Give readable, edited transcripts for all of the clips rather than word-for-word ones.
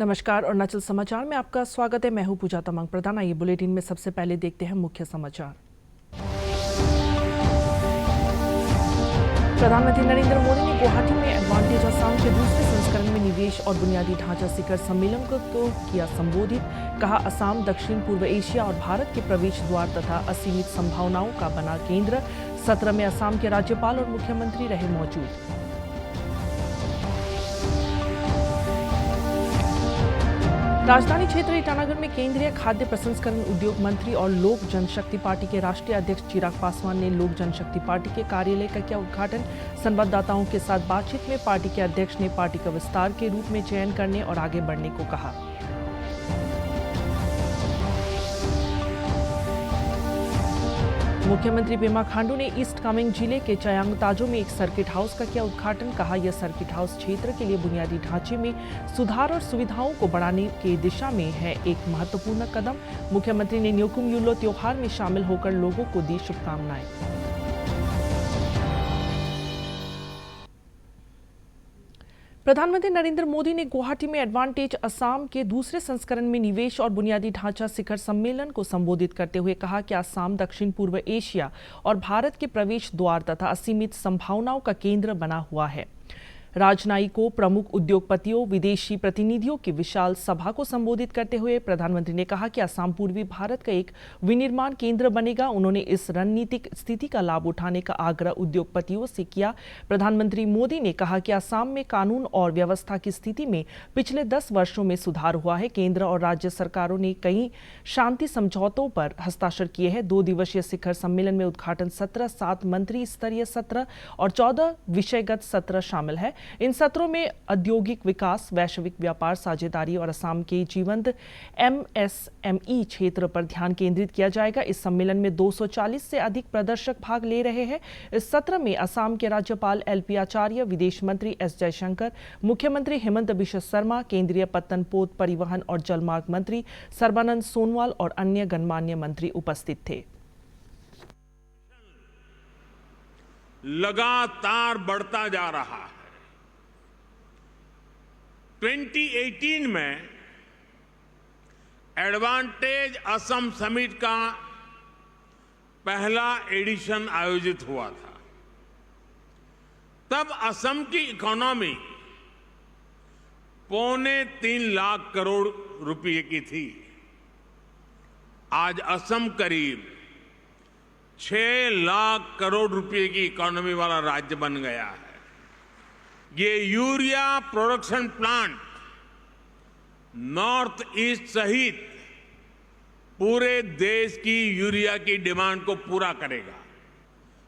नमस्कार, अरुणाचल समाचार में आपका स्वागत है। मैं हूं पूजा तमांग प्रधान। आइए बुलेटिन में सबसे पहले देखते हैं मुख्य समाचार। प्रधानमंत्री नरेंद्र मोदी ने गुवाहाटी में एडवांटेज असम के दूसरे संस्करण में निवेश और बुनियादी ढांचा शिखर सम्मेलन को किया संबोधित। कहा, असम दक्षिण पूर्व एशिया और भारत के प्रवेश द्वार तथा असीमित संभावनाओं का बना केंद्र। सत्र में असम के राज्यपाल और मुख्यमंत्री रहे मौजूद। राजधानी क्षेत्र ईटानगर में केंद्रीय खाद्य प्रसंस्करण उद्योग मंत्री और लोक जनशक्ति पार्टी के राष्ट्रीय अध्यक्ष चिराग पासवान ने लोक जनशक्ति पार्टी के कार्यालय का किया उद्घाटन। संवाददाताओं के साथ बातचीत में पार्टी के अध्यक्ष ने पार्टी का विस्तार के रूप में चयन करने और आगे बढ़ने को कहा। मुख्यमंत्री पेमा खांडू ने ईस्ट कामेंग जिले के चायांग ताजो में एक सर्किट हाउस का किया उद्घाटन। कहा, यह सर्किट हाउस क्षेत्र के लिए बुनियादी ढांचे में सुधार और सुविधाओं को बढ़ाने की दिशा में है एक महत्वपूर्ण कदम। मुख्यमंत्री ने न्योकुम यूलो त्योहार में शामिल होकर लोगों को दी शुभकामनाएं। प्रधानमंत्री नरेंद्र मोदी ने गुवाहाटी में एडवांटेज असम के दूसरे संस्करण में निवेश और बुनियादी ढांचा शिखर सम्मेलन को संबोधित करते हुए कहा कि असम दक्षिण पूर्व एशिया और भारत के प्रवेश द्वार तथा असीमित संभावनाओं का केंद्र बना हुआ है। राजनयिकों, प्रमुख उद्योगपतियों, विदेशी प्रतिनिधियों की विशाल सभा को संबोधित करते हुए प्रधानमंत्री ने कहा कि असम पूर्वी भारत का एक विनिर्माण केंद्र बनेगा। उन्होंने इस रणनीतिक स्थिति का लाभ उठाने का आग्रह उद्योगपतियों से किया। प्रधानमंत्री मोदी ने कहा कि असम में कानून और व्यवस्था की स्थिति में पिछले 10 वर्षों में सुधार हुआ है। केंद्र और राज्य सरकारों ने कई शांति समझौतों पर हस्ताक्षर किए हैं। 2 दिवसीय शिखर सम्मेलन में उद्घाटन सत्र, 7 मंत्री स्तरीय सत्र और 14 विषयगत सत्र शामिल है। इन सत्रों में औद्योगिक विकास, वैश्विक व्यापार साझेदारी और असम के जीवंत MSME क्षेत्र पर ध्यान केंद्रित किया जाएगा। इस सम्मेलन में 240 से अधिक प्रदर्शक भाग ले रहे हैं। इस सत्र में असम के राज्यपाल LP आचार्य, विदेश मंत्री S जयशंकर, मुख्यमंत्री हेमंत बिश्व शर्मा, केंद्रीय पत्तन पोत परिवहन और जलमार्ग मंत्री सर्बानंद सोनोवाल और अन्य गणमान्य मंत्री उपस्थित थे। लगातार बढ़ता जा रहा है। 2018 में एडवांटेज असम समिट का पहला एडिशन आयोजित हुआ था। तब असम की इकोनॉमी 2.25 लाख करोड़ रुपए की थी। आज असम करीब 6 लाख करोड़ रुपए की इकोनॉमी वाला राज्य बन गया है। ये urea production plant north east सहित पूरे देश की यूरिया की डिमांड को पूरा करेगा।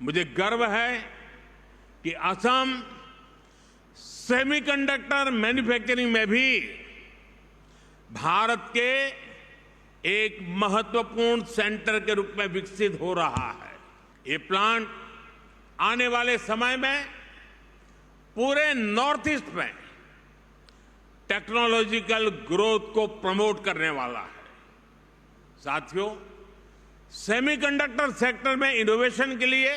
मुझे गर्व है कि असम सेमीकंडक्टर मैन्युफैक्चरिंग में भी भारत के एक महत्वपूर्ण सेंटर के रूप में विकसित हो रहा है। ये प्लांट आने वाले समय में पूरे नॉर्थ ईस्ट में टेक्नोलॉजिकल ग्रोथ को प्रमोट करने वाला है। साथियों, सेमीकंडक्टर सेक्टर में इनोवेशन के लिए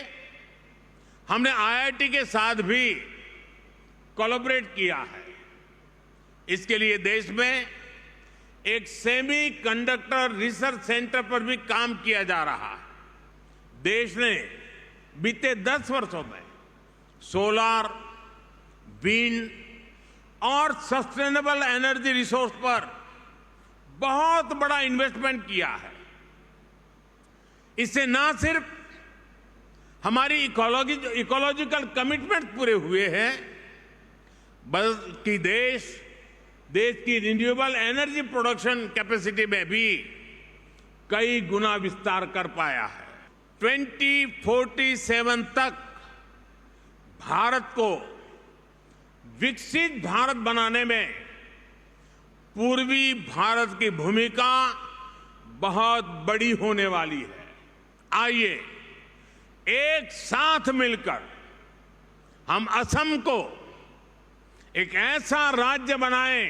हमने IIT के साथ भी कोलैबोरेट किया है। इसके लिए देश में एक सेमीकंडक्टर रिसर्च सेंटर पर भी काम किया जा रहा है। देश ने बीते 10 वर्षों में सोलर, विंड और सस्टेनेबल एनर्जी रिसोर्स पर बहुत बड़ा इन्वेस्टमेंट किया है। इससे न सिर्फ हमारी इकोलॉजिकल कमिटमेंट पूरे हुए हैं, बल्कि देश की रिन्यूएबल एनर्जी प्रोडक्शन कैपेसिटी में भी कई गुना विस्तार कर पाया है। 2047 तक भारत को विकसित भारत बनाने में पूर्वी भारत की भूमिका बहुत बड़ी होने वाली है। आइए एक साथ मिलकर हम असम को एक ऐसा राज्य बनाएं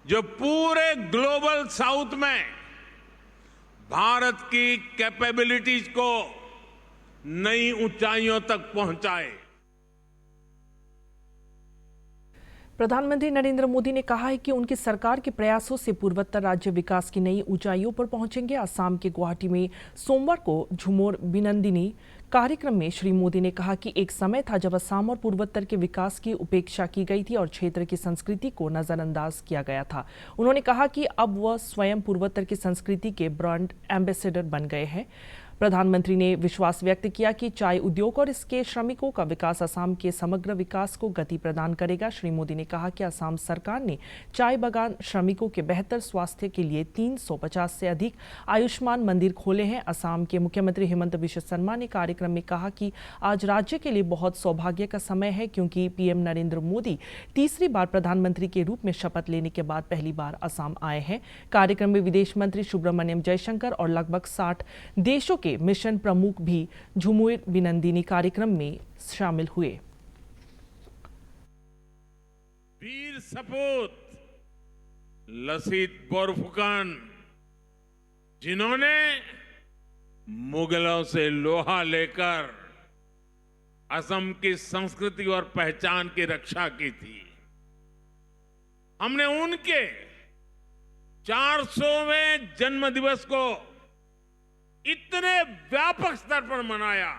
जो पूरे ग्लोबल साउथ में भारत की कैपेबिलिटीज को नई ऊंचाइयों तक पहुंचाए। प्रधानमंत्री नरेंद्र मोदी ने कहा है कि उनकी सरकार के प्रयासों से पूर्वोत्तर राज्य विकास की नई ऊंचाइयों पर पहुंचेंगे। असम के गुवाहाटी में सोमवार को झुमोर बिनंदिनी कार्यक्रम में श्री मोदी ने कहा कि एक समय था जब असम और पूर्वोत्तर के विकास की उपेक्षा की गई थी और क्षेत्र की संस्कृति को नजरअंदाज किया गया था। उन्होंने कहा कि अब वह स्वयं पूर्वोत्तर की संस्कृति के ब्रांड एम्बेसडर बन गए हैं। प्रधानमंत्री ने विश्वास व्यक्त किया कि चाय उद्योग और इसके श्रमिकों का विकास असम के समग्र विकास को गति प्रदान करेगा। श्री मोदी ने कहा कि असम सरकार ने चाय बागान श्रमिकों के बेहतर स्वास्थ्य के लिए 350 से अधिक आयुष्मान मंदिर खोले हैं। असम के मुख्यमंत्री हिमंत बिश्व शर्मा ने कार्यक्रम में कहा कि आज राज्य के लिए बहुत सौभाग्य का समय है क्योंकि पीएम नरेंद्र मोदी तीसरी बार प्रधानमंत्री के रूप में शपथ लेने के बाद पहली बार असम आए हैं। कार्यक्रम में विदेश मंत्री सुब्रमण्यम जयशंकर और लगभग 60 देशों के मिशन प्रमुख भी झुमोर बिनंदिनी कार्यक्रम में शामिल हुए। वीर सपूत लसीत बोरफुकन, जिन्होंने मुगलों से लोहा लेकर असम की संस्कृति और पहचान की रक्षा की थी, हमने उनके 400वें जन्म दिवस को इतने व्यापक स्तर पर मनाया।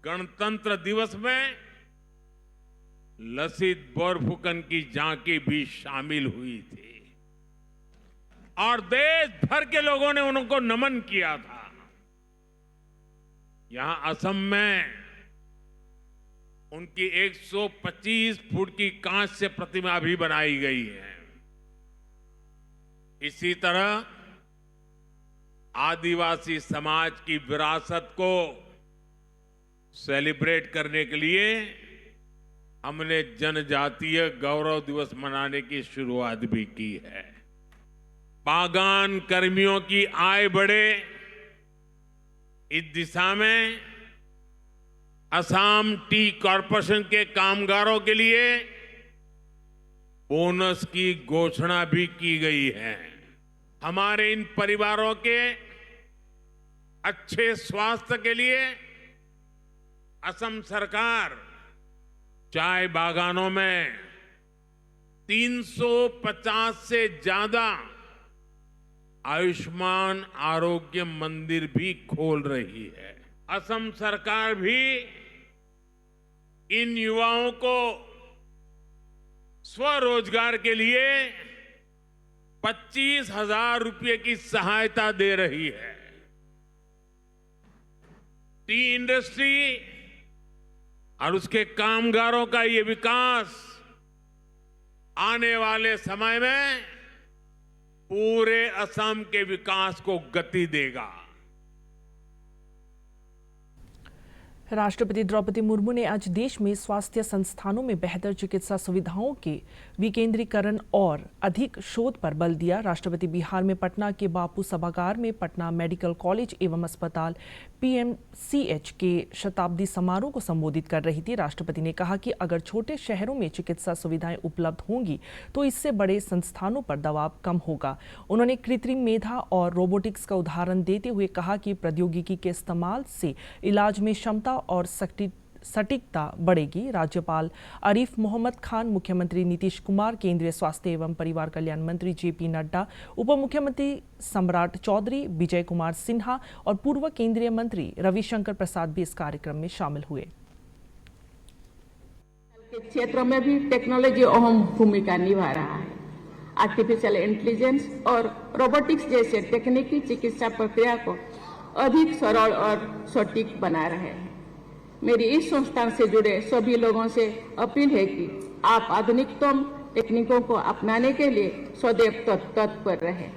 गणतंत्र दिवस में लसीत बोरफुकन की झांकी भी शामिल हुई थी और देश भर के लोगों ने उनको नमन किया था। यहां असम में उनकी 125 फुट की कांच से प्रतिमा भी बनाई गई है। इसी तरह आदिवासी समाज की विरासत को सेलिब्रेट करने के लिए हमने जनजातीय गौरव दिवस मनाने की शुरुआत भी की है। बागान कर्मियों की आय बढ़े, इस दिशा में असम टी कॉरपोरेशन के कामगारों के लिए बोनस की घोषणा भी की गई है। हमारे इन परिवारों के अच्छे स्वास्थ्य के लिए असम सरकार चाय बागानों में 350 से ज्यादा आयुष्मान आरोग्य मंदिर भी खोल रही है। असम सरकार भी इन युवाओं को स्वरोजगार के लिए 25,000 रुपए की सहायता दे रही है। टी इंडस्ट्री और उसके कामगारों का ये विकास आने वाले समय में पूरे असम के विकास को गति देगा। राष्ट्रपति द्रौपदी मुर्मू ने आज देश में स्वास्थ्य संस्थानों में बेहतर चिकित्सा सुविधाओं के विकेंद्रीकरण और अधिक शोध पर बल दिया। राष्ट्रपति बिहार में पटना के बापू सभागार में पटना मेडिकल कॉलेज एवं अस्पताल पीएमसीएच के शताब्दी समारोह को संबोधित कर रही थी। राष्ट्रपति ने कहा कि अगर छोटे शहरों में चिकित्सा सुविधाएं उपलब्ध होंगी तो इससे बड़े संस्थानों पर दबाव कम होगा। उन्होंने कृत्रिम मेधा और रोबोटिक्स का उदाहरण देते हुए कहा कि प्रौद्योगिकी के इस्तेमाल से इलाज में क्षमता और सटीकता बढ़ेगी। राज्यपाल आरिफ मोहम्मद खान, मुख्यमंत्री नीतीश कुमार, केंद्रीय स्वास्थ्य एवं परिवार कल्याण मंत्री जेपी नड्डा, उप मुख्यमंत्री सम्राट चौधरी, विजय कुमार सिन्हा और पूर्व केंद्रीय मंत्री रविशंकर प्रसाद भी इस कार्यक्रम में शामिल हुए। क्षेत्रों में भी टेक्नोलॉजी अहम भूमिका निभा रहा है। आर्टिफिशियल इंटेलिजेंस और रोबोटिक्स जैसे तकनीकी चिकित्सा प्रक्रिया को अधिक सरल और सटीक बना रहे हैं। मेरी इस संस्थान से जुड़े सभी लोगों से अपील है कि आप आधुनिकतम तकनीकों को अपनाने के लिए सदैव तत्पर रहें।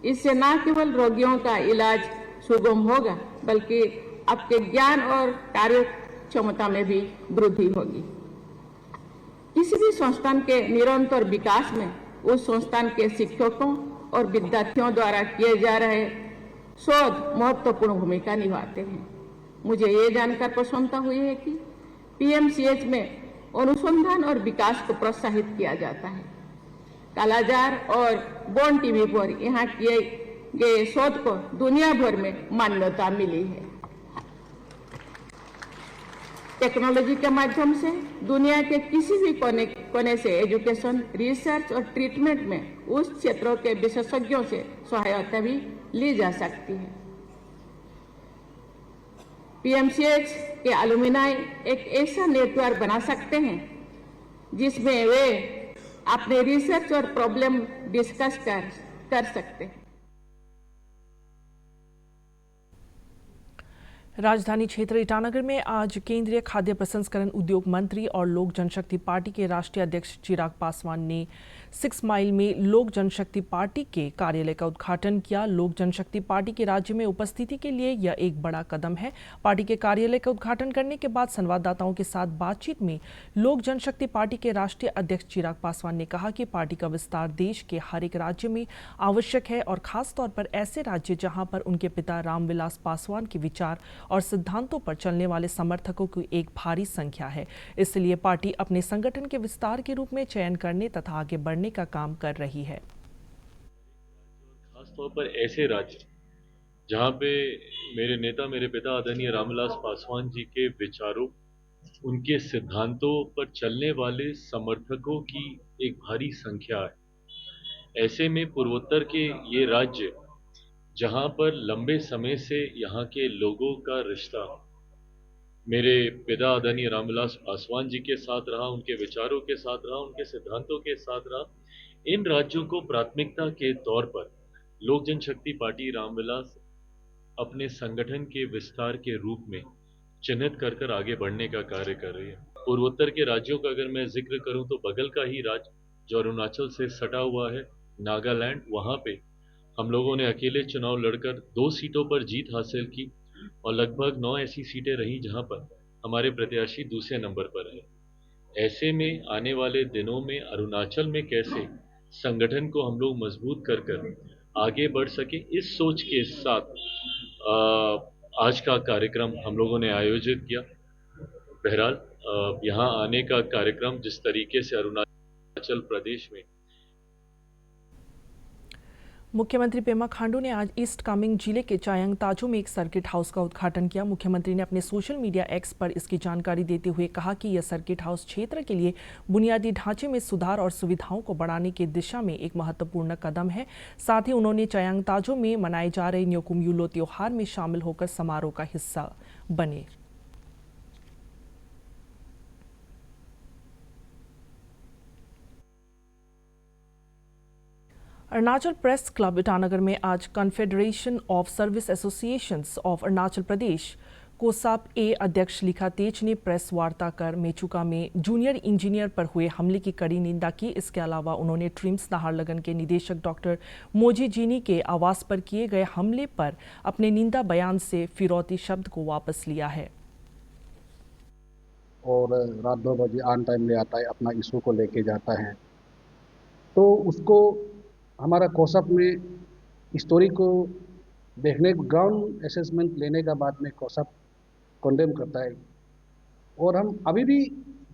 इससे न केवल रोगियों का इलाज सुगम होगा बल्कि आपके ज्ञान और कार्य क्षमता में भी वृद्धि होगी। किसी भी संस्थान के निरंतर विकास में उस संस्थान के शिक्षकों और विद्यार्थियों द्वारा किए जा रहे शोध महत्वपूर्ण भूमिका निभाते हैं। मुझे ये जानकर प्रसन्नता हुई है कि पीएमसीएच में अनुसंधान और विकास को प्रोत्साहित किया जाता है। कालाजार और बोन टीवी पर यहाँ किए गए शोध को दुनिया भर में मान्यता मिली है। टेक्नोलॉजी के माध्यम से दुनिया के किसी भी कोने से एजुकेशन, रिसर्च और ट्रीटमेंट में उस क्षेत्रों के विशेषज्ञों से सहायता भी ली जा सकती है। पीएमसीएच के एलुमनाई एक ऐसा नेटवर्क बना सकते हैं जिसमें वे अपने रिसर्च और प्रॉब्लम डिस्कस कर सकते हैं। राजधानी क्षेत्र ईटानगर में आज केंद्रीय खाद्य प्रसंस्करण उद्योग मंत्री और लोक जनशक्ति पार्टी के राष्ट्रीय अध्यक्ष चिराग पासवान ने 6 माइल में लोक जनशक्ति पार्टी के कार्यालय का उद्घाटन किया। लोक जनशक्ति पार्टी के राज्य में उपस्थिति के लिए यह एक बड़ा कदम है। पार्टी के कार्यालय का उद्घाटन करने के बाद संवाददाताओं के साथ बातचीत में लोक जनशक्ति पार्टी के राष्ट्रीय अध्यक्ष चिराग पासवान ने कहा कि पार्टी का विस्तार देश के हर एक राज्य में आवश्यक है और खासतौर पर ऐसे राज्य जहां पर उनके पिता रामविलास पासवान के विचार और सिद्धांतों पर चलने वाले समर्थकों की एक भारी संख्या है। इसलिए पार्टी अपने संगठन के विस्तार के रूप में चयन करने तथा आगे बढ़ने का काम कर रही है। खासतौर पर ऐसे राज्य जहां पे मेरे नेता, मेरे पिता आदरणीय रामविलास पासवान जी के विचारों, उनके सिद्धांतों पर चलने वाले समर्थकों की एक भारी संख्या है। ऐसे में पूर्वोत्तर के ये राज्य जहां पर लंबे समय से यहाँ के लोगों का रिश्ता मेरे पिता आदरणीय रामविलास पासवान जी के साथ रहा, उनके विचारों के साथ रहा, उनके सिद्धांतों के साथ रहा, इन राज्यों को प्राथमिकता के तौर पर लोक जनशक्ति पार्टी रामविलास अपने संगठन के विस्तार के रूप में चिन्हित कर आगे बढ़ने का कार्य कर रही है। पूर्वोत्तर के राज्यों का अगर मैं जिक्र करूं तो बगल का ही राज्य जो अरुणाचल से सटा हुआ है, नागालैंड, वहां पे हम लोगों ने अकेले चुनाव लड़कर 2 सीटों पर जीत हासिल की और लगभग 9 ऐसी सीटें रहीं जहां पर हमारे प्रत्याशी दूसरे नंबर पर है। ऐसे में आने वाले दिनों में अरुणाचल में कैसे संगठन को हम लोग मजबूत कर आगे बढ़ सके, इस सोच के साथ आज का कार्यक्रम हम लोगों ने आयोजित किया। बहरहाल यहाँ आने का कार्यक्रम जिस तरीके से अरुणाचल प्रदेश में मुख्यमंत्री पेमा खांडू ने आज ईस्ट कामेंग जिले के चायांग ताजो में एक सर्किट हाउस का उद्घाटन किया। मुख्यमंत्री ने अपने सोशल मीडिया एक्स पर इसकी जानकारी देते हुए कहा कि यह सर्किट हाउस क्षेत्र के लिए बुनियादी ढांचे में सुधार और सुविधाओं को बढ़ाने की दिशा में एक महत्वपूर्ण कदम है। साथ ही उन्होंने चायांग ताजो में मनाए जा रहे न्योकुम यूलो त्योहार में शामिल होकर समारोह का हिस्सा बने। अरुणाचल प्रेस क्लब ईटानगर में आज confederation of service associations of Arunachal Pradesh COSAP ए अध्यक्ष लिखा तेज ने प्रेस वार्ता कर मेचुका में जूनियर इंजीनियर पर हुए हमले की कड़ी निंदा की। इसके अलावा उन्होंने ट्रिम्स नाहरलगन के निदेशक डॉक्टर मोजी जीनी के आवास पर किए गए हमले पर अपने निंदा बयान से फिरौती शब्द को वापस लिया है। और रात 2 बजे ऑन टाइम ले आता है, अपना इशू को लेके जाता है, तो उसको हमारा कोसप में स्टोरी को देखने, ग्राउंड असेसमेंट लेने का बाद में कोसप कंडेम करता है। और हम अभी भी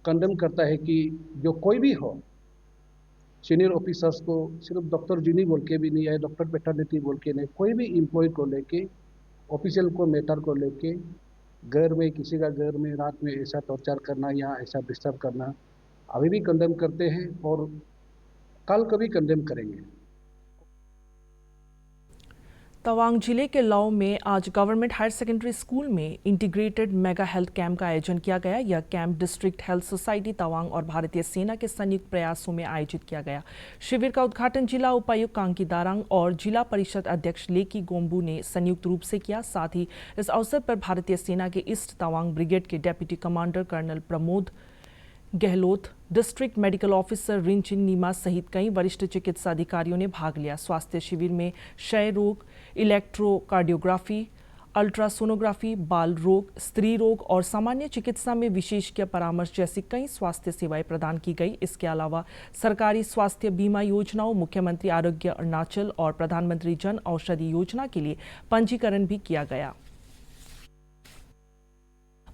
कंडेम करता है कि जो कोई भी हो, सीनियर ऑफिसर्स को सिर्फ डॉक्टर जीनी बोल के भी नहीं है, डॉक्टर पेटर्निटी बोल के नहीं, कोई भी एम्प्लॉय को लेके, ऑफिशियल को मैटर को लेके घर में, किसी का घर में रात में ऐसा टॉर्चर करना या ऐसा डिस्टर्ब करना अभी भी कंडेम करते हैं और कल कभी कंडेम करेंगे। तवांग जिले के लाओ में आज गवर्नमेंट हायर सेकेंडरी स्कूल में इंटीग्रेटेड मेगा हेल्थ कैंप का आयोजन किया गया। यह camp district health society Tawang और भारतीय सेना के संयुक्त प्रयासों में आयोजित किया गया। शिविर का उद्घाटन जिला उपायुक्त कांकी दारांग और जिला परिषद अध्यक्ष लेकी गोम्बू ने संयुक्त रूप से किया। साथ ही इस अवसर पर भारतीय सेना के ईस्ट तवांग ब्रिगेड के deputy commander colonel Pramod Gehlot, district medical officer Rinchin Nima सहित कई वरिष्ठ चिकित्सा अधिकारियों ने भाग लिया। स्वास्थ्य शिविर में क्षय रोग, इलेक्ट्रोकार्डियोग्राफी, अल्ट्रासोनोग्राफी, बाल रोग, स्त्री रोग और सामान्य चिकित्सा में विशेषज्ञ परामर्श जैसी कई स्वास्थ्य सेवाएं प्रदान की गई। इसके अलावा सरकारी स्वास्थ्य बीमा योजनाओं, मुख्यमंत्री आरोग्य अरुणाचल और प्रधानमंत्री जन औषधि योजना के लिए पंजीकरण भी किया गया।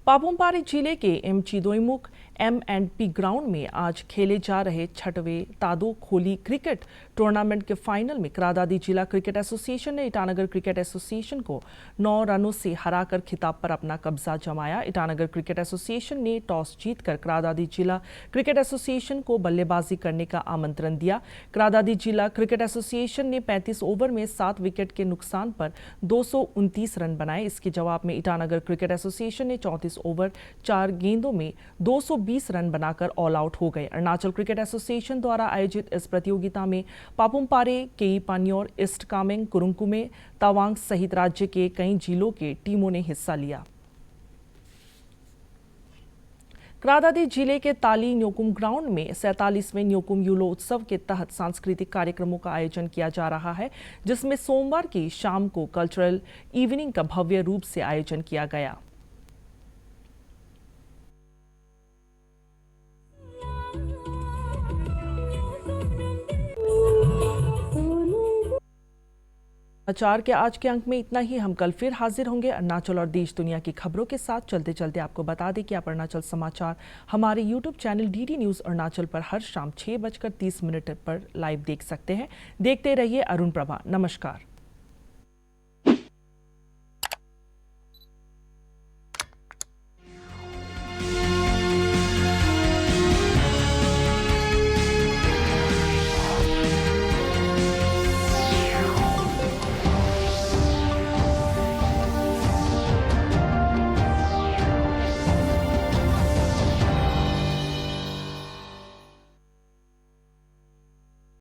पापुम पारे जिले के एमची दोईमुख M&P ग्राउंड में आज खेले जा रहे 6वें तादो खोली क्रिकेट टूर्नामेंट के फाइनल में क्रादादी जिला क्रिकेट एसोसिएशन ने ईटानगर क्रिकेट एसोसिएशन को 9 रनों से हराकर खिताब पर अपना कब्जा जमाया। ईटानगर क्रिकेट एसोसिएशन ने टॉस जीतकर क्रादादी जिला क्रिकेट एसोसिएशन को बल्लेबाजी करने का आमंत्रण दिया। क्रादादी जिला क्रिकेट एसोसिएशन ने 35 ओवर में 7 विकेट के नुकसान पर 229 रन बनाए। इसके जवाब में ईटानगर क्रिकेट एसोसिएशन ने 34 ओवर 4 गेंदों में 220 रन बनाकर ऑल आउट हो गए। अरुणाचल क्रिकेट एसोसिएशन द्वारा आयोजित इस प्रतियोगिता में पापुमपारे, केई पान्योर, ईस्ट कामेंग, कुरुंकुमे, तवांग सहित राज्य के कई जिलों के टीमों ने हिस्सा लिया। क्रादादी जिले के ताली न्योकुम ग्राउंड में 47वें न्योकुम यूलो उत्सव के तहत सांस्कृतिक कार्यक्रमों का आयोजन किया जा रहा है, जिसमें सोमवार की शाम को कल्चरल इवनिंग का भव्य रूप से आयोजन किया गया। समाचार के आज के अंक में इतना ही। हम कल फिर हाजिर होंगे अरुणाचल और देश दुनिया की खबरों के साथ। चलते चलते आपको बता दें कि आप अरुणाचल समाचार हमारे YouTube channel DD news Arunachal पर हर शाम 6:30 पर लाइव देख सकते हैं। देखते रहिए अरुण प्रभा। नमस्कार।